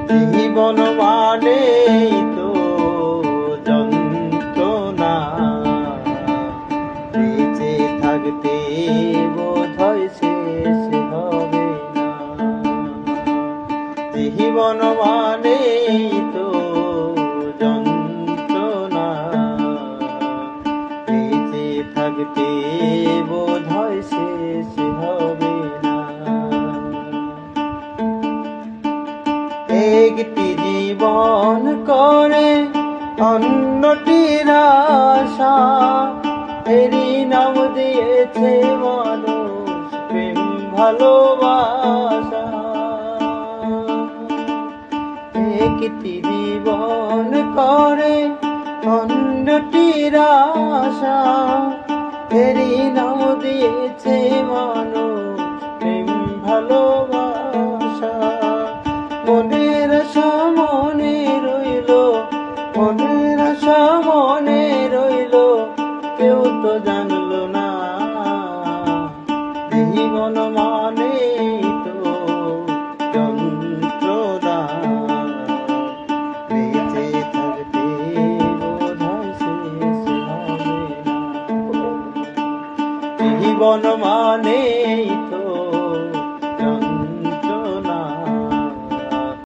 জীবন মানে তো যন্ত্রণা, বেঁচে থাকতে বোধহয় শেষ হবে না। জীবন মানে তো যন্ত্রণা, বেঁচে থাকতে বোধহয় শেষ হবে না। একটি জীবন করে অন্যটির আশা, এরই নাম দিয়েছে মানুষ প্রেম ভালোবাসা। একটি জীবন করে অন্যটির আশা, এরই নাম দিয়েছে মানুষ প্রেম ভালোবাসা। মনের আশা মনে রইল, মনের আশা মনে রইল, কেউ তো জানলো না। জীবন মানে তো যন্ত্রণা, বেঁচে থাকতে বোধহয় শেষ হবে না। জীবন মানে